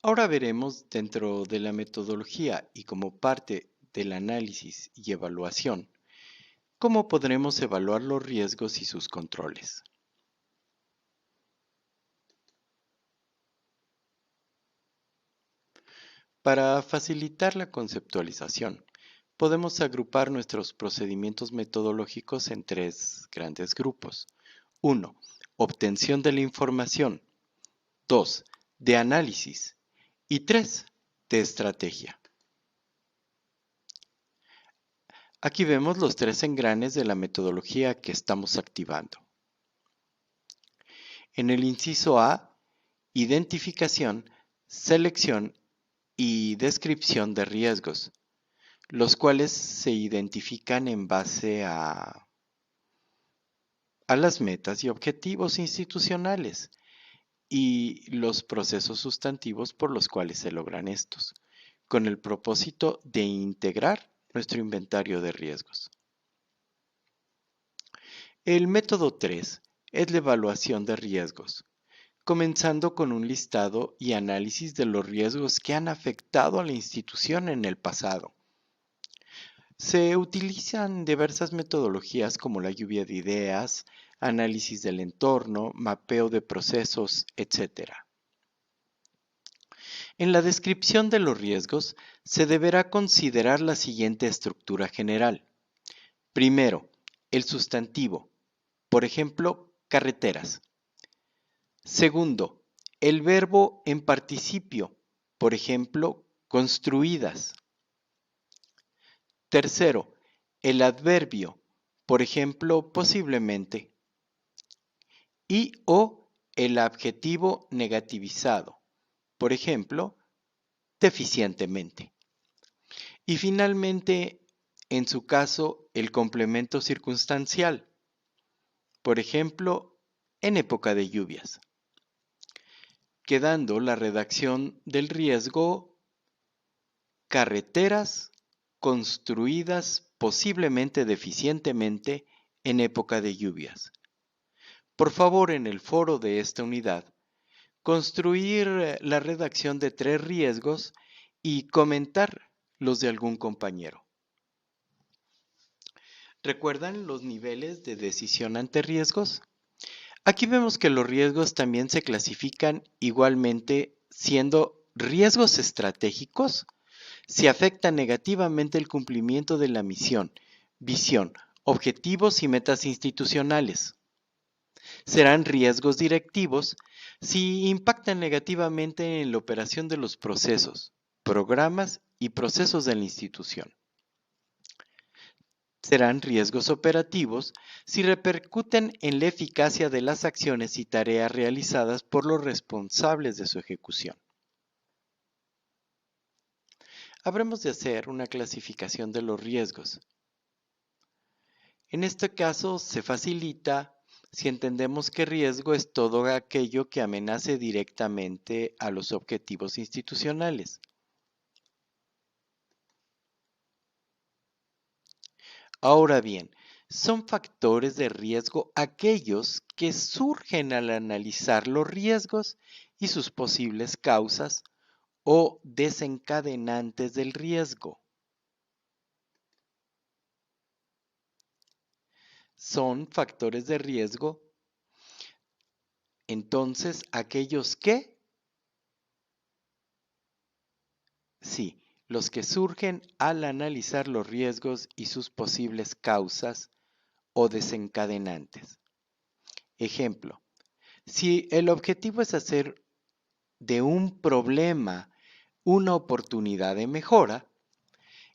Ahora veremos dentro de la metodología y como parte del análisis y evaluación, cómo podremos evaluar los riesgos y sus controles. Para facilitar la conceptualización, podemos agrupar nuestros procedimientos metodológicos en tres grandes grupos. 1. Obtención de la información. 2. De análisis. Y 3. De estrategia. Aquí vemos los tres engranes de la metodología que estamos activando. En el inciso A, identificación, selección y descripción de riesgos, los cuales se identifican en base a las metas y objetivos institucionales y los procesos sustantivos por los cuales se logran estos, con el propósito de integrar nuestro inventario de riesgos. El método 3 es la evaluación de riesgos, comenzando con un listado y análisis de los riesgos que han afectado a la institución en el pasado. Se utilizan diversas metodologías como la lluvia de ideas, análisis del entorno, mapeo de procesos, etc. En la descripción de los riesgos se deberá considerar la siguiente estructura general. Primero, el sustantivo, por ejemplo, carreteras. Segundo, el verbo en participio, por ejemplo, construidas. Tercero, el adverbio, por ejemplo, posiblemente. Y o el adjetivo negativizado, por ejemplo, deficientemente. Y finalmente, en su caso, el complemento circunstancial, por ejemplo, en época de lluvias. Quedando la redacción del riesgo: carreteras construidas posiblemente deficientemente en época de lluvias. Por favor, en el foro de esta unidad, construir la redacción de 3 riesgos y comentar los de algún compañero. ¿Recuerdan los niveles de decisión ante riesgos? Aquí vemos que los riesgos también se clasifican igualmente siendo riesgos estratégicos si afecta negativamente el cumplimiento de la misión, visión, objetivos y metas institucionales. Serán riesgos directivos si impactan negativamente en la operación de los procesos, programas y procesos de la institución. Serán riesgos operativos si repercuten en la eficacia de las acciones y tareas realizadas por los responsables de su ejecución. Habremos de hacer una clasificación de los riesgos. En este caso se facilita si entendemos que riesgo es todo aquello que amenace directamente a los objetivos institucionales. Ahora bien, son factores de riesgo aquellos que surgen al analizar los riesgos y sus posibles causas o desencadenantes del riesgo. Son factores de riesgo, entonces, aquellos que, sí, los que surgen al analizar los riesgos y sus posibles causas o desencadenantes. Ejemplo, si el objetivo es hacer de un problema una oportunidad de mejora,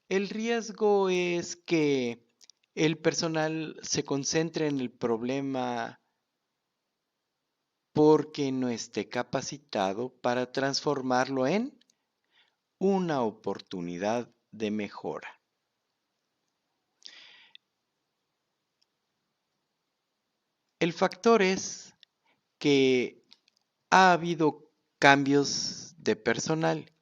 el riesgo es que el personal se concentre en el problema porque no esté capacitado para transformarlo en una oportunidad de mejora. El factor es que ha habido cambios de personal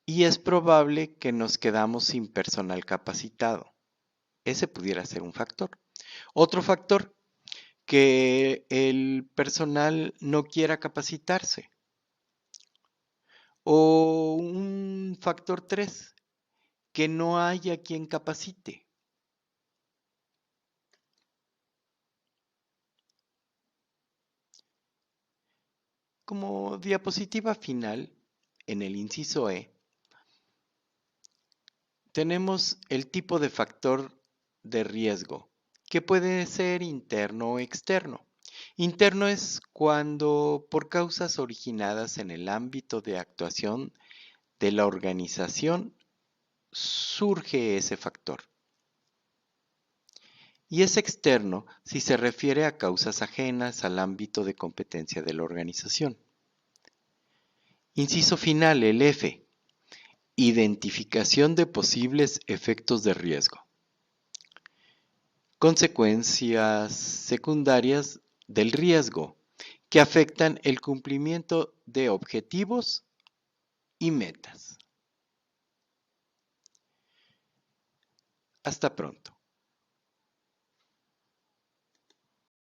y es probable que nos quedamos sin personal capacitado. Ese pudiera ser un factor. Otro factor, que el personal no quiera capacitarse. O un factor 3, que no haya quien capacite. Como diapositiva final, en el inciso E, tenemos el tipo de factor de riesgo, que puede ser interno o externo. Interno es cuando, por causas originadas en el ámbito de actuación de la organización, surge ese factor. Y es externo si se refiere a causas ajenas al ámbito de competencia de la organización. Inciso final, el F. Identificación de posibles efectos de riesgo. Consecuencias secundarias del riesgo que afectan el cumplimiento de objetivos y metas. Hasta pronto.